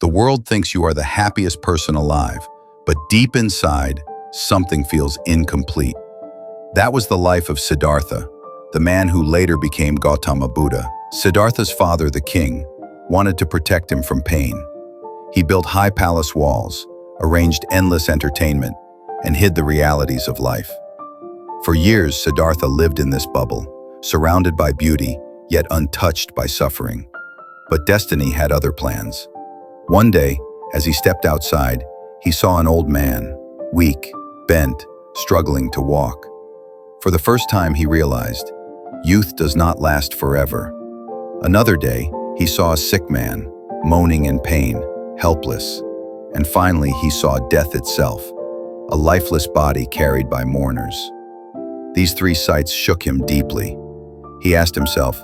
The world thinks you are the happiest person alive, but deep inside, something feels incomplete. That was the life of Siddhartha, the man who later became Gautama Buddha. Siddhartha's father, the king, wanted to protect him from pain. He built high palace walls, arranged endless entertainment, and hid the realities of life. For years, Siddhartha lived in this bubble, surrounded by beauty, yet untouched by suffering. But destiny had other plans. One day, as he stepped outside, he saw an old man, weak, bent, struggling to walk. For the first time, he realized, youth does not last forever. Another day, he saw a sick man, moaning in pain, helpless. And finally, he saw death itself, a lifeless body carried by mourners. These three sights shook him deeply. He asked himself,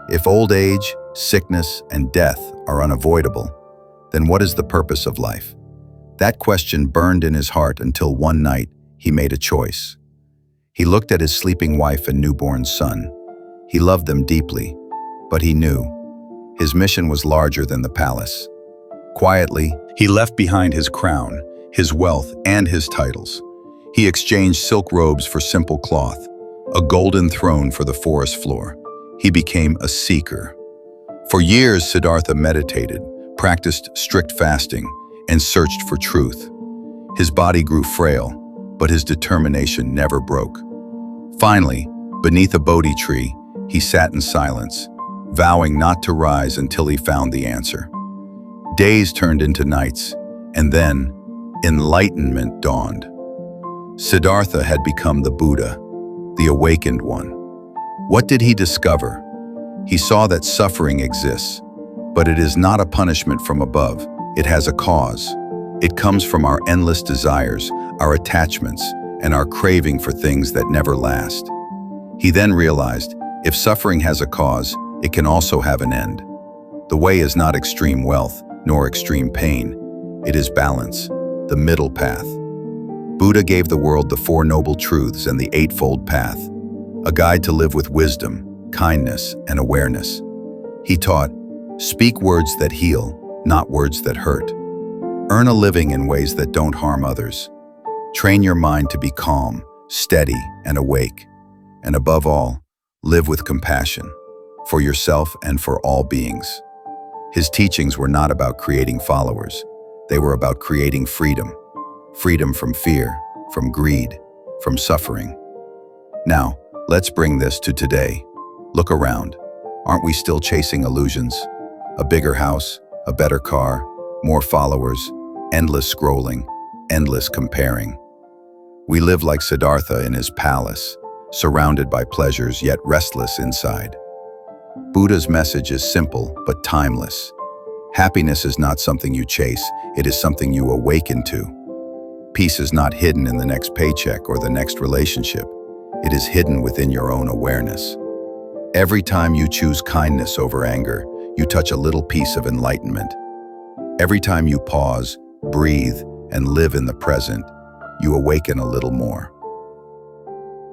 if old age, sickness, and death are unavoidable, then what is the purpose of life? That question burned in his heart until one night he made a choice. He looked at his sleeping wife and newborn son. He loved them deeply, but he knew his mission was larger than the palace. Quietly, he left behind his crown, his wealth, and his titles. He exchanged silk robes for simple cloth, a golden throne for the forest floor. He became a seeker. For years, Siddhartha meditated, practiced strict fasting, and searched for truth. His body grew frail, but his determination never broke. Finally, beneath a Bodhi tree, he sat in silence, vowing not to rise until he found the answer. Days turned into nights, and then enlightenment dawned. Siddhartha had become the Buddha, the awakened one. What did he discover? He saw that suffering exists, but it is not a punishment from above. It has a cause. It comes from our endless desires, our attachments, and our craving for things that never last. He then realized, if suffering has a cause, it can also have an end. The way is not extreme wealth, nor extreme pain. It is balance, the middle path. Buddha gave the world the Four Noble Truths and the Eightfold Path, a guide to live with wisdom, kindness, and awareness. He taught, speak words that heal, not words that hurt. Earn a living in ways that don't harm others. Train your mind to be calm, steady, and awake. And above all, live with compassion, for yourself and for all beings. His teachings were not about creating followers. They were about creating freedom. Freedom from fear, from greed, from suffering. Now, let's bring this to today. Look around. Aren't we still chasing illusions? A bigger house, a better car, more followers, endless scrolling, endless comparing. We live like Siddhartha in his palace, surrounded by pleasures yet restless inside. Buddha's message is simple but timeless. Happiness is not something you chase, it is something you awaken to. Peace is not hidden in the next paycheck or the next relationship. It is hidden within your own awareness. Every time you choose kindness over anger, you touch a little piece of enlightenment. Every time you pause, breathe, and live in the present, you awaken a little more.